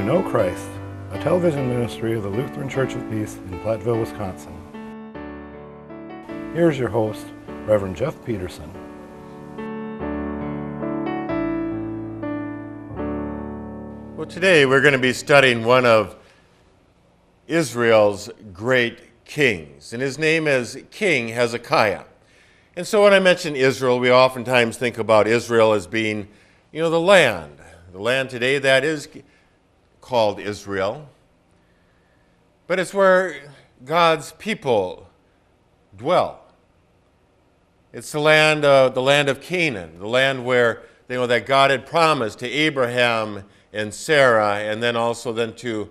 Know Christ, a television ministry of the Lutheran Church of Peace in Platteville, Wisconsin. Here's your host, Reverend Jeff Pedersen. Well, today we're going to be studying one of Israel's great kings, and his name is King Hezekiah. And so when I mention Israel, we oftentimes think about Israel as being, the land today that is called Israel. But it's where God's people dwell. It's the land of Canaan, the land where that God had promised to Abraham and Sarah, and then to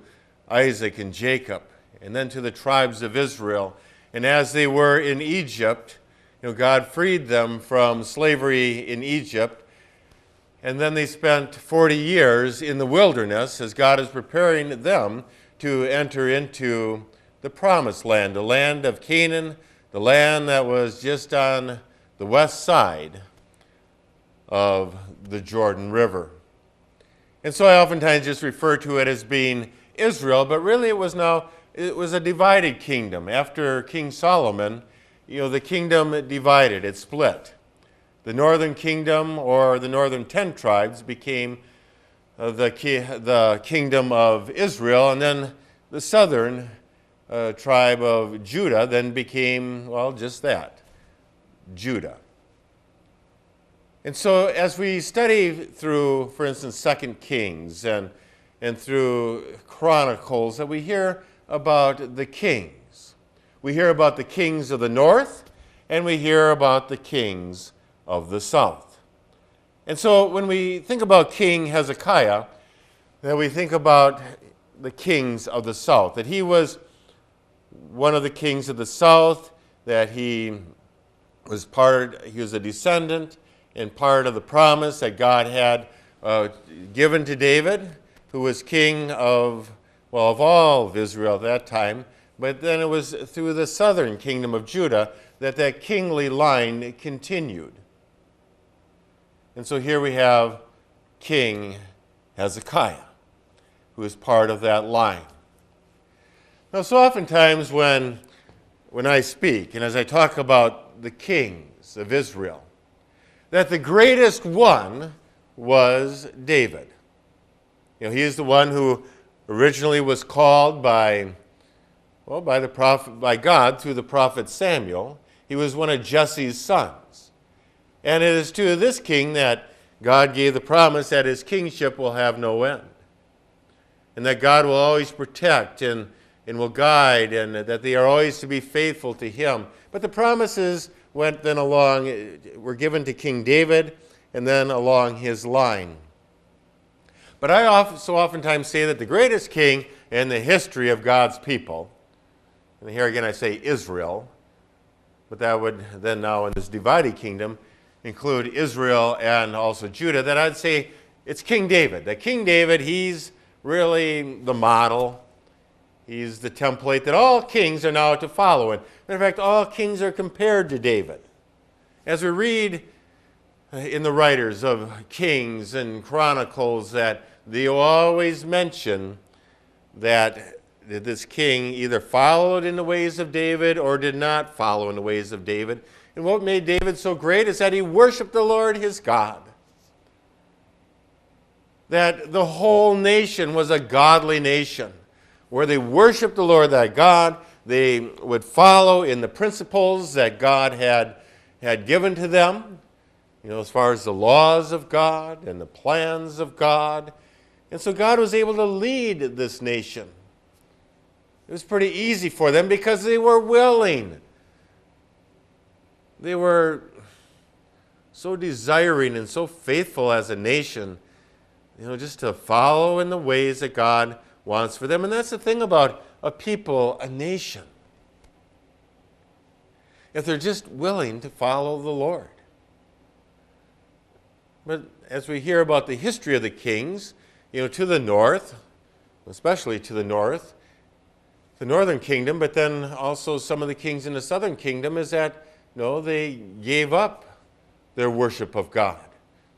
Isaac and Jacob, and then to the tribes of Israel. And as they were in Egypt, God freed them from slavery in Egypt. And then they spent 40 years in the wilderness as God is preparing them to enter into the promised land, the land of Canaan, the land that was just on the west side of the Jordan River. And so I oftentimes just refer to it as being Israel, but really it was a divided kingdom. After King Solomon, the kingdom divided, it split. The northern kingdom, or the northern 10 tribes, became the kingdom of Israel, and then the southern tribe of Judah then became, just that, Judah. And so as we study through, for instance, 2 Kings and through Chronicles, that we hear about the kings. We hear about the kings of the north, and we hear about the kings of the south. And so when we think about King Hezekiah, that we think about the kings of the south, that he was one of the kings of the south, that he was a descendant and part of the promise that God had given to David, who was king of all of Israel at that time. But then it was through the southern kingdom of Judah that kingly line continued. And so here we have King Hezekiah, who is part of that line. Now, so oftentimes when I speak, and as I talk about the kings of Israel, that the greatest one was David. He is the one who originally was called by God through the prophet Samuel. He was one of Jesse's sons. And it is to this king that God gave the promise that his kingship will have no end, and that God will always protect and will guide, and that they are always to be faithful to him. But the promises were given to King David and then along his line. But I oftentimes say that the greatest king in the history of God's people, and here again I say Israel, but that would then now in this divided kingdom include Israel and also Judah, that I'd say it's King David. That King David, he's really the model. He's the template that all kings are now to follow. And matter of fact, all kings are compared to David. As we read in the writers of Kings and Chronicles, that they always mention that this king either followed in the ways of David or did not follow in the ways of David. And what made David so great is that he worshiped the Lord his God. That the whole nation was a godly nation, where they worshiped the Lord thy God. They would follow in the principles that God had given to them, as far as the laws of God and the plans of God. And so God was able to lead this nation. It was pretty easy for them because they were willing. They were so desiring and so faithful as a nation, just to follow in the ways that God wants for them. And that's the thing about a people, a nation. If they're just willing to follow the Lord. But as we hear about the history of the kings, to the north, especially to the north, the northern kingdom, but then also some of the kings in the southern kingdom, is that they gave up their worship of God.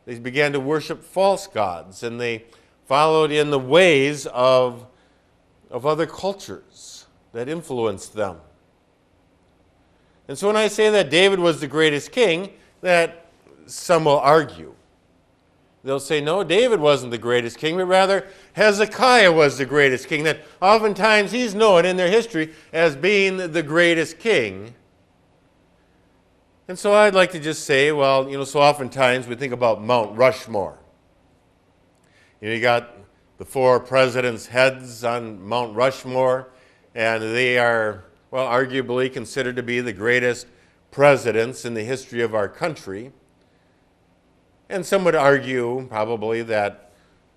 They began to worship false gods, and they followed in the ways of other cultures that influenced them. And so when I say that David was the greatest king, that some will argue. They'll say, no, David wasn't the greatest king, but rather Hezekiah was the greatest king. That oftentimes he's known in their history as being the greatest king. And so I'd like to just say, well, so oftentimes we think about Mount Rushmore. You got the 4 presidents' heads on Mount Rushmore, and they are, arguably considered to be the greatest presidents in the history of our country. And some would argue probably that,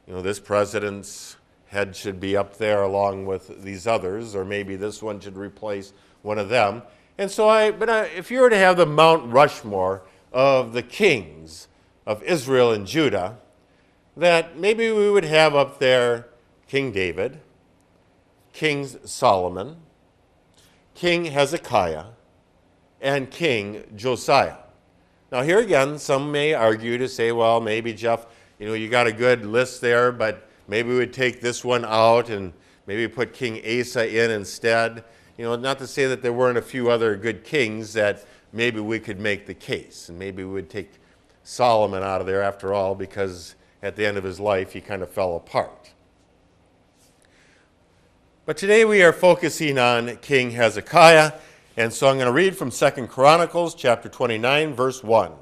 this president's head should be up there along with these others, or maybe this one should replace one of them. And so if you were to have the Mount Rushmore of the kings of Israel and Judah, that maybe we would have up there King David, King Solomon, King Hezekiah, and King Josiah. Now here again, some may argue to say, well, maybe Jeff, you got a good list there, but maybe we would take this one out and maybe put King Asa in instead. Not to say that there weren't a few other good kings that maybe we could make the case. And maybe we would take Solomon out of there after all, because at the end of his life, he kind of fell apart. But today we are focusing on King Hezekiah. And so I'm going to read from 2 Chronicles chapter 29, verse 1.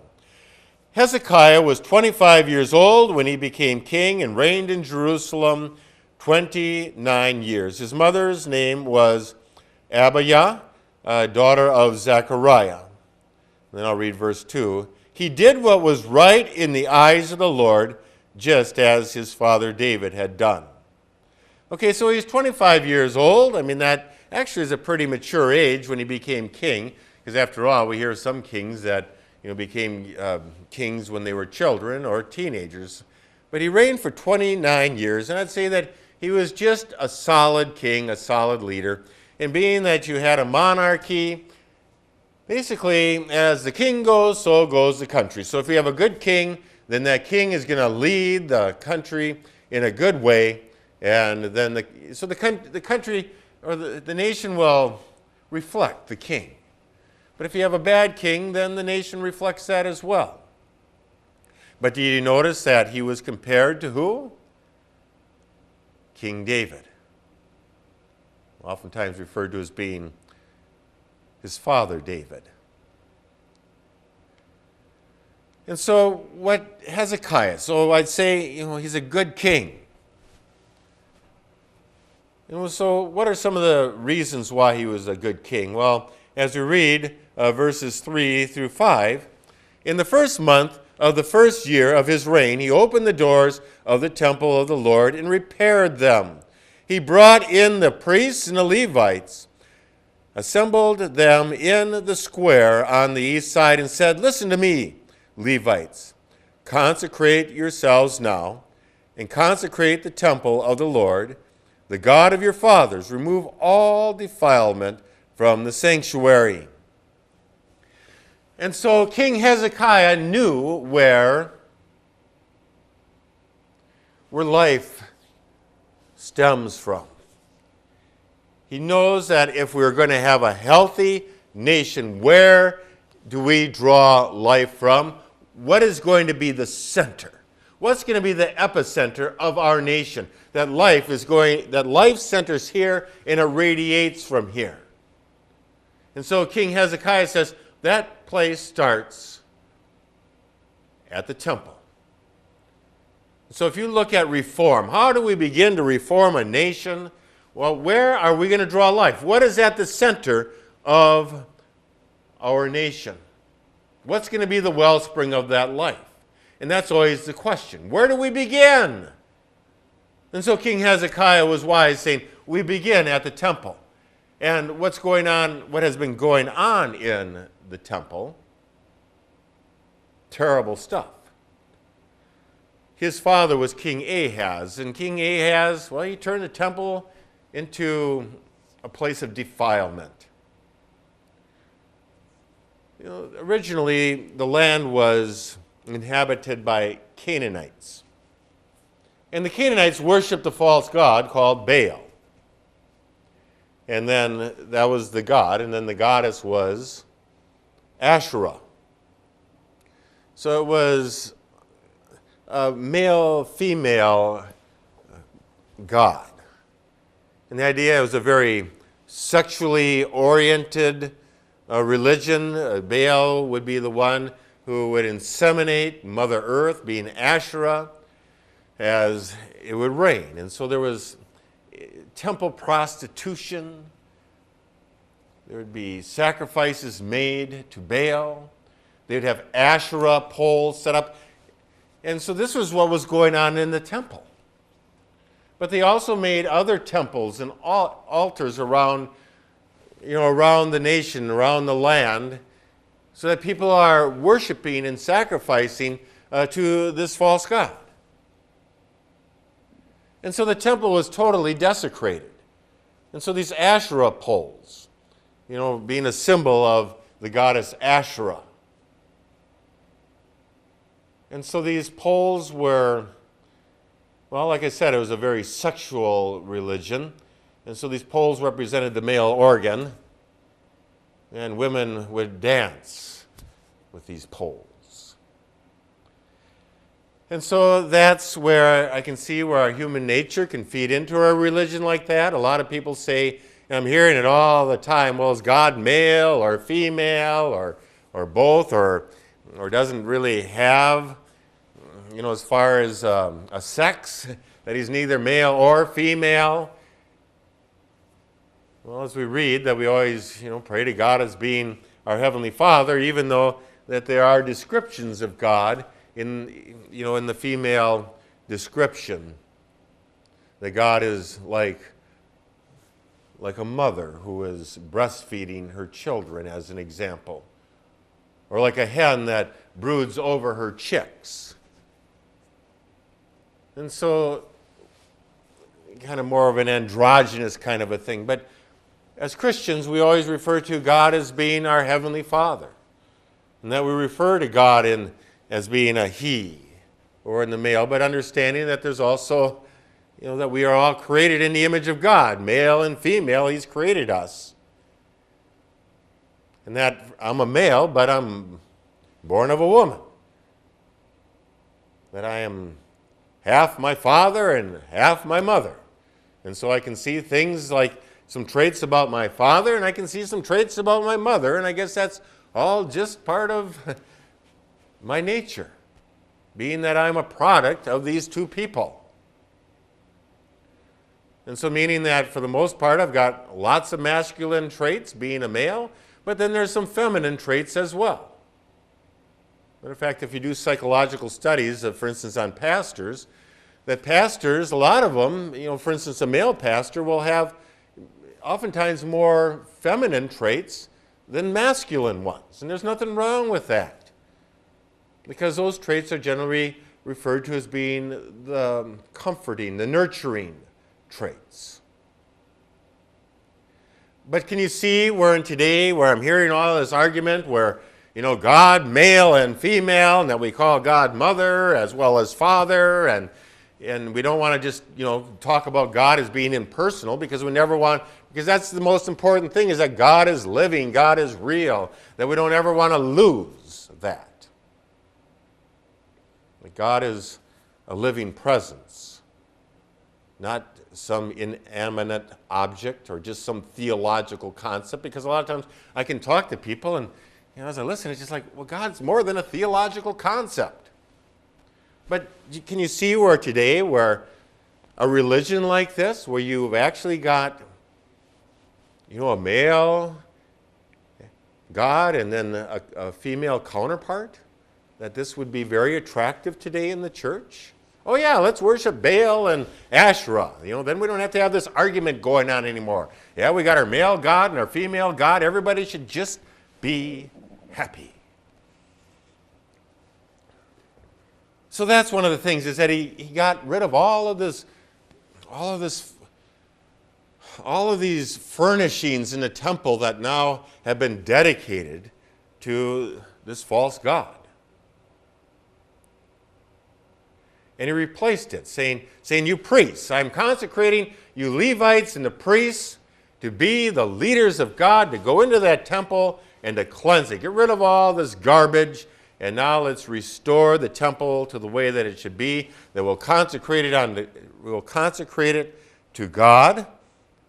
Hezekiah was 25 years old when he became king and reigned in Jerusalem 29 years. His mother's name was Abiah, daughter of Zechariah. Then I'll read verse 2. He did what was right in the eyes of the Lord, just as his father David had done. Okay, so he's 25 years old. That actually is a pretty mature age when he became king, because after all, we hear some kings that became kings when they were children or teenagers. But he reigned for 29 years, and I'd say that he was just a solid king, a solid leader. And being that you had a monarchy, basically, as the king goes, so goes the country. So if you have a good king, then that king is going to lead the country in a good way, and then the country or the nation will reflect the king. But if you have a bad king, then the nation reflects that as well. But did you notice that he was compared to who? King David. Oftentimes referred to as being his father David. And so what Hezekiah, so I'd say, he's a good king. And so what are some of the reasons why he was a good king? Well, as we read verses 3 through 5, in the first month of the first year of his reign, he opened the doors of the temple of the Lord and repaired them. He brought in the priests and the Levites, assembled them in the square on the east side, and said, "Listen to me, Levites. Consecrate yourselves now, and consecrate the temple of the Lord, the God of your fathers. Remove all defilement from the sanctuary." And so King Hezekiah knew where life stems from. He knows that if we're going to have a healthy nation, where do we draw life from? What is going to be the center? What's going to be the epicenter of our nation? That life centers here and it radiates from here. And so King Hezekiah says that place starts at the temple. So if you look at reform, how do we begin to reform a nation? Well, where are we going to draw life? What is at the center of our nation? What's going to be the wellspring of that life? And that's always the question. Where do we begin? And so King Hezekiah was wise, saying, we begin at the temple. And what has been going on in the temple? Terrible stuff. His father was King Ahaz, and King Ahaz, he turned the temple into a place of defilement. Originally, the land was inhabited by Canaanites. And the Canaanites worshiped a false god called Baal. And then that was the god, and then the goddess was Asherah. So it was a male-female god. And the idea was a very sexually oriented religion. Baal would be the one who would inseminate Mother Earth, being Asherah, as it would rain. And so there was temple prostitution. There would be sacrifices made to Baal. They would have Asherah poles set up. And so this was what was going on in the temple. But they also made other temples and altars around, around the nation, around the land, so that people are worshiping and sacrificing to this false god. And so the temple was totally desecrated. And so these Asherah poles, being a symbol of the goddess Asherah. And so these poles were, well, like I said, it was a very sexual religion. And so these poles represented the male organ. And women would dance with these poles. And so that's where I can see where our human nature can feed into a religion like that. A lot of people say, and I'm hearing it all the time, well, is God male or female or both or doesn't really have, as far as a sex, that he's neither male or female. Well, as we read that we always, pray to God as being our Heavenly Father, even though that there are descriptions of God in the female description, that God is like a mother who is breastfeeding her children, as an example, or like a hen that broods over her chicks. And so, kind of more of an androgynous kind of a thing. But as Christians, we always refer to God as being our Heavenly Father, and that we refer to God as being a he, or in the male, but understanding that there's also, that we are all created in the image of God, male and female. He's created us. And that I'm a male, but I'm born of a woman. That I am half my father and half my mother. And so I can see things like some traits about my father, and I can see some traits about my mother, and I guess that's all just part of my nature, being that I'm a product of these two people. And so meaning that for the most part I've got lots of masculine traits, being a male, but then there's some feminine traits as well. Matter of fact, if you do psychological studies, for instance, on pastors, that pastors, a lot of them, for instance, a male pastor will have oftentimes more feminine traits than masculine ones. And there's nothing wrong with that, because those traits are generally referred to as being the comforting, the nurturing traits. But can you see where in today, where I'm hearing all this argument where, God, male and female, and that we call God mother as well as father, and we don't want to just, talk about God as being impersonal, because we never want, because that's the most important thing, is that God is living, God is real, that we don't ever want to lose that. That God is a living presence, not some inanimate object or just some theological concept, because a lot of times I can talk to people and as I listen, it's just like, well, God's more than a theological concept. But can you see where today, where a religion like this, where you've actually got, a male God and then a female counterpart, that this would be very attractive today in the church? Oh yeah, let's worship Baal and Asherah. Then we don't have to have this argument going on anymore. Yeah, we got our male God and our female God. Everybody should just be happy. So that's one of the things, is that he got rid of all of these furnishings in the temple that now have been dedicated to this false god. and he replaced it, saying, you priests, I'm consecrating you Levites and the priests to be the leaders of God, to go into that temple and to cleanse it. Get rid of all this garbage, and now let's restore the temple to the way that it should be, that we'll consecrate it to God,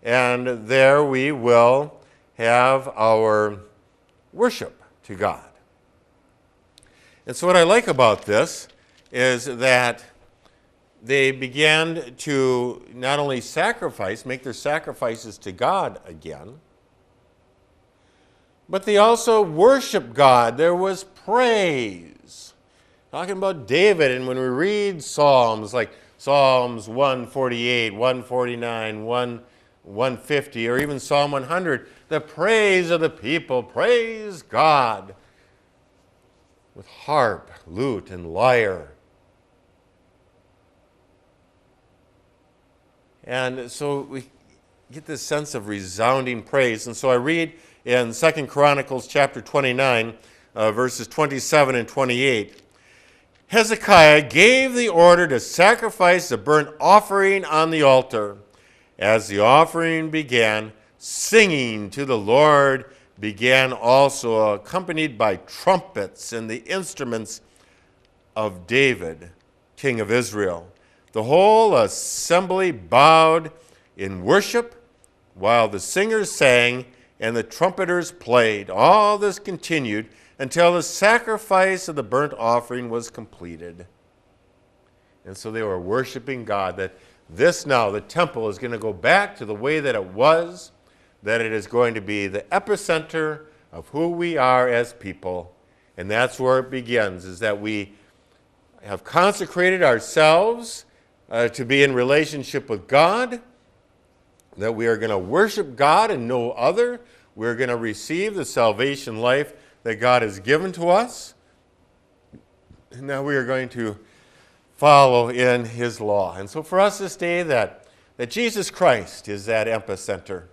and there we will have our worship to God. And so what I like about this is that they began to not only make their sacrifices to God again, but they also worship God. There was praise. Talking about David, and when we read Psalms like Psalms 148, 149, 150, or even Psalm 100, the praise of the people, praise God with harp, lute, and lyre. And so we get this sense of resounding praise. And so I read in 2 Chronicles chapter 29, verses 27 and 28, Hezekiah gave the order to sacrifice the burnt offering on the altar. As the offering began, singing to the Lord began also, accompanied by trumpets and the instruments of David, king of Israel. The whole assembly bowed in worship while the singers sang and the trumpeters played. All this continued until the sacrifice of the burnt offering was completed. And so they were worshiping God, that this now, the temple, is going to go back to the way that it was, that it is going to be the epicenter of who we are as people. And that's where it begins, is that we have consecrated ourselves to be in relationship with God, that we are going to worship God and no other. We're going to receive the salvation life that God has given to us. And now we are going to follow in his law. And so for us this day, that Jesus Christ is that epicenter.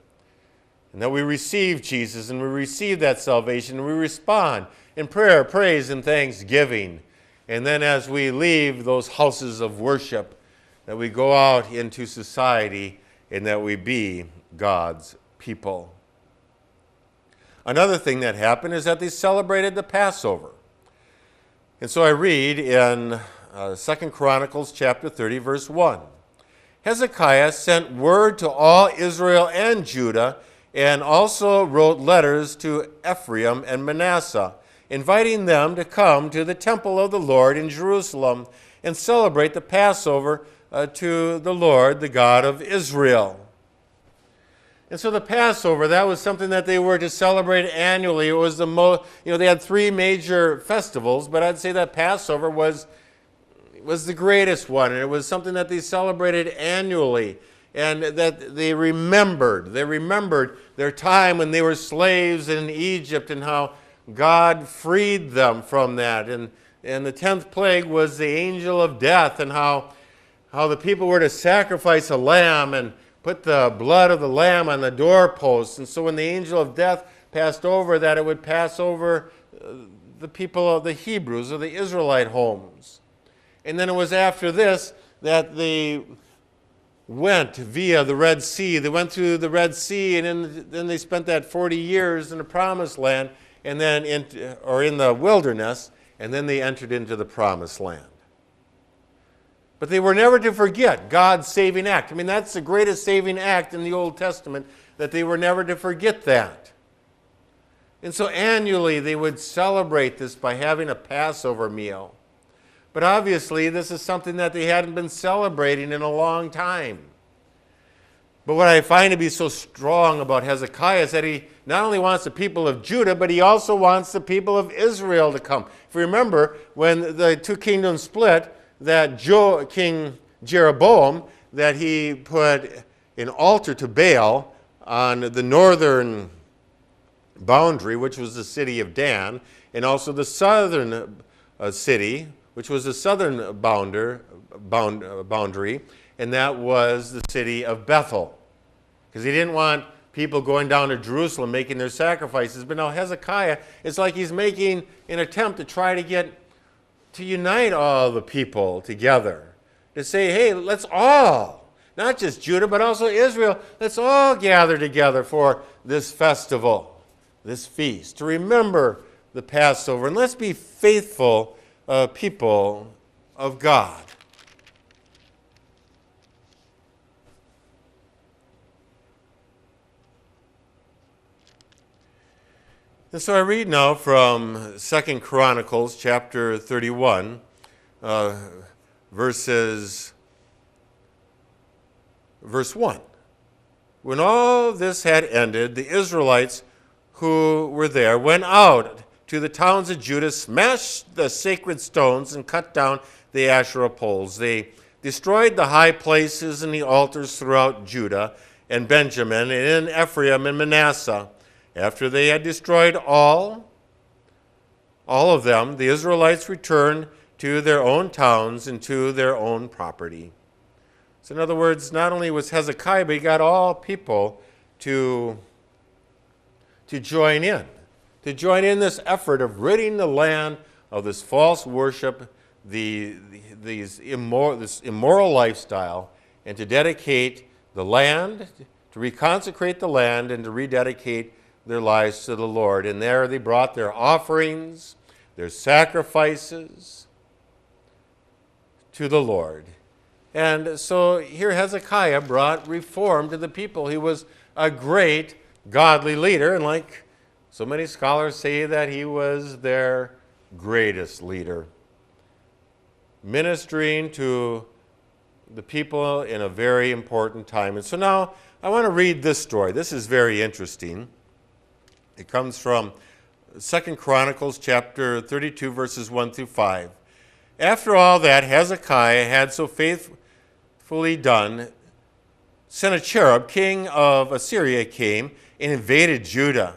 And that we receive Jesus and we receive that salvation and we respond in prayer, praise, and thanksgiving. And then as we leave those houses of worship, that we go out into society and that we be God's people. Another thing that happened is that they celebrated the Passover. And so I read in 2 Chronicles chapter 30, verse 1. Hezekiah sent word to all Israel and Judah, and also wrote letters to Ephraim and Manasseh, inviting them to come to the temple of the Lord in Jerusalem and celebrate the Passover to the Lord, the God of Israel. And so the Passover, that was something that they were to celebrate annually. It was they had three major festivals, but I'd say that Passover was the greatest one, and it was something that they celebrated annually, and that they remembered. They remembered their time when they were slaves in Egypt and how God freed them from that. And the 10th plague was the angel of death, and how the people were to sacrifice a lamb and put the blood of the lamb on the doorposts. And so when the angel of death passed over, that it would pass over the people of the Hebrews or the Israelite homes. And then it was after this that they went via the Red Sea. They went through the Red Sea, and then they spent that 40 years in the Promised Land, and then in the wilderness, and then they entered into the Promised Land. But they were never to forget God's saving act. I mean, that's the greatest saving act in the Old Testament, that they were never to forget that. And so annually they would celebrate this by having a Passover meal. But obviously this is something that they hadn't been celebrating in a long time. But what I find to be so strong about Hezekiah is that he not only wants the people of Judah, but he also wants the people of Israel to come. If you remember, when the two kingdoms split, that King Jeroboam, that he put an altar to Baal on the northern boundary, which was the city of Dan, and also the southern city, which was the southern boundary, and that was the city of Bethel. Because he didn't want people going down to Jerusalem making their sacrifices. But now Hezekiah, it's like he's making an attempt to try to unite all the people together. to say, hey, let's all, not just Judah, but also Israel, let's all gather together for this festival, this feast, to remember the Passover. And let's be faithful people of God. And so I read now from 2 Chronicles chapter 31, verse 1. When all this had ended, the Israelites who were there went out to the towns of Judah, smashed the sacred stones, and cut down the Asherah poles. They destroyed the high places and the altars throughout Judah and Benjamin, and in Ephraim and Manasseh. After they had destroyed all of them, the Israelites returned to their own towns and to their own property. So in other words, not only was Hezekiah, but he got all people to join in this effort of ridding the land of this false worship, this immoral lifestyle, and to dedicate the land, to reconsecrate the land, and to rededicate their lives to the Lord. And there they brought their offerings, their sacrifices to the Lord. And so here Hezekiah brought reform to the people. He was a great godly leader, and like so many scholars say, that he was their greatest leader, ministering to the people in a very important time. And so now I want to read this story. This is very interesting. It comes from 2 Chronicles chapter 32, verses 1 through 5. After all that Hezekiah had so faithfully done, Sennacherib, king of Assyria, came and invaded Judah.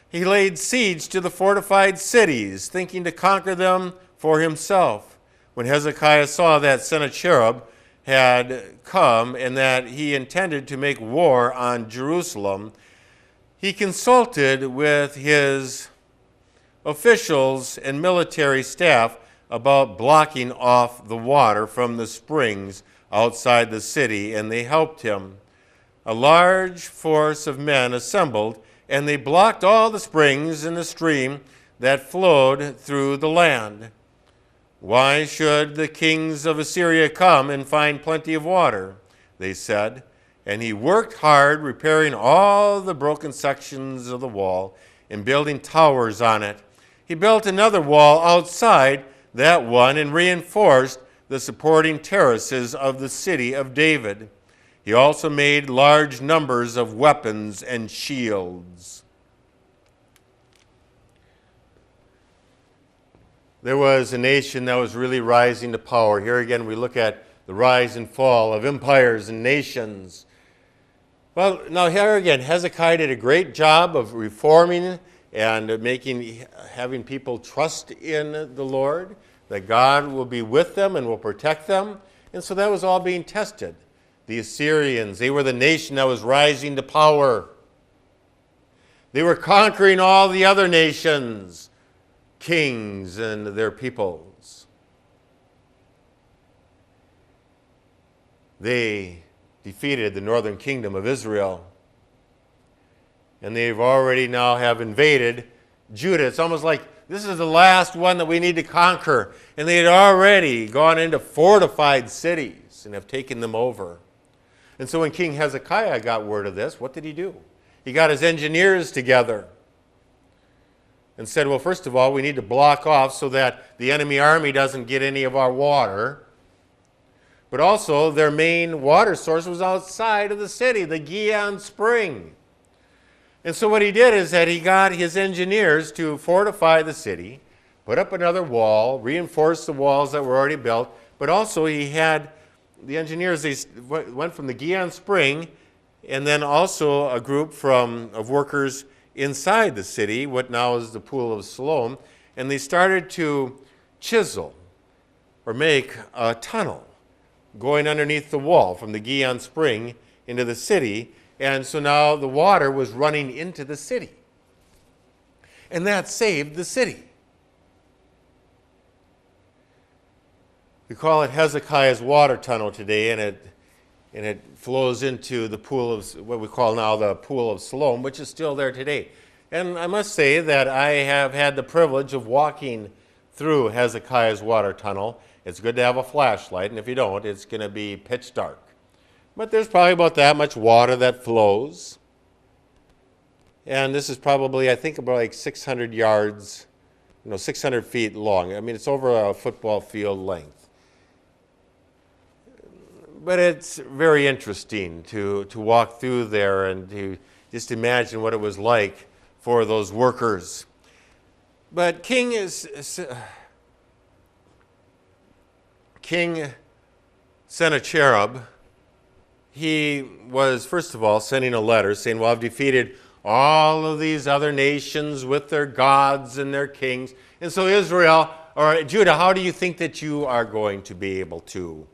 He laid siege to the fortified cities, thinking to conquer them for himself. When Hezekiah saw that Sennacherib had come and that he intended to make war on Jerusalem, he consulted with his officials and military staff about blocking off the water from the springs outside the city, and they helped him. A large force of men assembled, and they blocked all the springs in the stream that flowed through the land. Why should the kings of Assyria come and find plenty of water? They said. And he worked hard, repairing all the broken sections of the wall and building towers on it. He built another wall outside that one and reinforced the supporting terraces of the city of David. He also made large numbers of weapons and shields. There was a nation that was really rising to power. Here again, we look at the rise and fall of empires and nations. Well, now here again, Hezekiah did a great job of reforming and having people trust in the Lord, that God will be with them and will protect them. And so that was all being tested. The Assyrians, they were the nation that was rising to power. They were conquering all the other nations, kings and their peoples. They defeated the northern kingdom of Israel. And they've already now have invaded Judah. It's almost like this is the last one that we need to conquer. And they had already gone into fortified cities and have taken them over. And so when King Hezekiah got word of this, what did he do? He got his engineers together and said, well, first of all, we need to block off so that the enemy army doesn't get any of our water. But also, their main water source was outside of the city, the Gihon Spring. And so what he did is that he got his engineers to fortify the city, put up another wall, reinforce the walls that were already built, but also he had the engineers, they went from the Gihon Spring, and then also a group of workers inside the city, what now is the Pool of Siloam, and they started to chisel or make a tunnel going underneath the wall from the Gihon Spring into the city. And so now the water was running into the city. And that saved the city. We call it Hezekiah's water tunnel today, and it flows into the pool of what we call now the Pool of Siloam, which is still there today. And I must say that I have had the privilege of walking through Hezekiah's water tunnel. It's good to have a flashlight, and if you don't, it's going to be pitch dark. But there's probably about that much water that flows. And this is probably, I think, about like 600 yards, 600 feet long. I mean, it's over a football field length. But it's very interesting to walk through there and to just imagine what it was like for those workers. But King Sennacherib, he was, first of all, sending a letter saying, well, I've defeated all of these other nations with their gods and their kings. And so Israel, or Judah, how do you think that you are going to be able to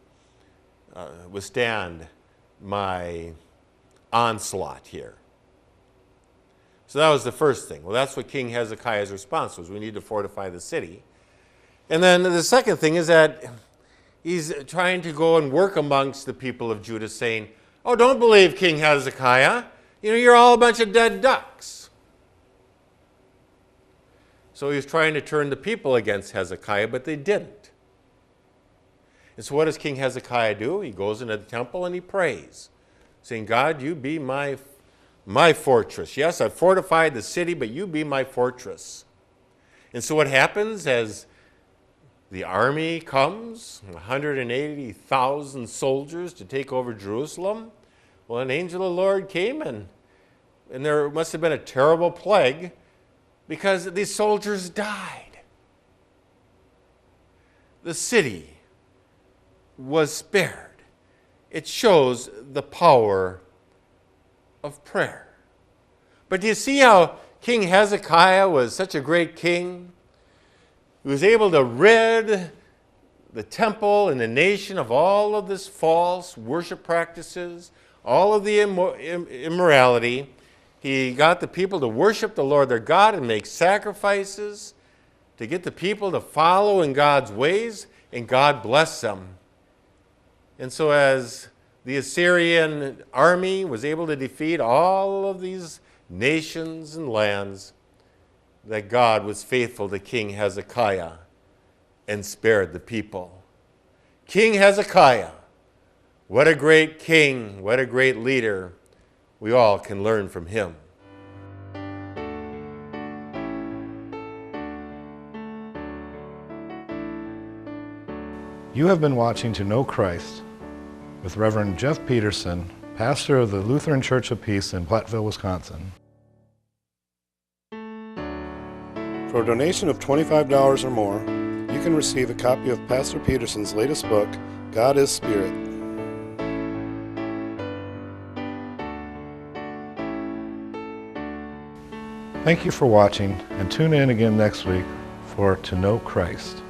withstand my onslaught here? So that was the first thing. Well, that's what King Hezekiah's response was. We need to fortify the city. And then the second thing is that he's trying to go and work amongst the people of Judah, saying, oh, don't believe King Hezekiah. You're all a bunch of dead ducks. So he was trying to turn the people against Hezekiah, but they didn't. And so what does King Hezekiah do? He goes into the temple and he prays, saying, God, you be my fortress. Yes, I've fortified the city, but you be my fortress. And so what happens as the army comes, 180,000 soldiers to take over Jerusalem? Well, an angel of the Lord came, and there must have been a terrible plague because these soldiers died. The city was spared. It shows the power of prayer. But do you see how King Hezekiah was such a great king? He was able to rid the temple and the nation of all of this false worship practices, all of the immorality. He got the people to worship the Lord their God and make sacrifices to get the people to follow in God's ways, and God blessed them. And so as the Assyrian army was able to defeat all of these nations and lands, that God was faithful to King Hezekiah and spared the people. King Hezekiah, what a great king, what a great leader. We all can learn from him. You have been watching To Know Christ with Reverend Jeff Pedersen, pastor of the Lutheran Church of Peace in Platteville, Wisconsin. For a donation of $25 or more, you can receive a copy of Pastor Pedersen's latest book, God is Spirit. Thank you for watching, and tune in again next week for To Know Christ.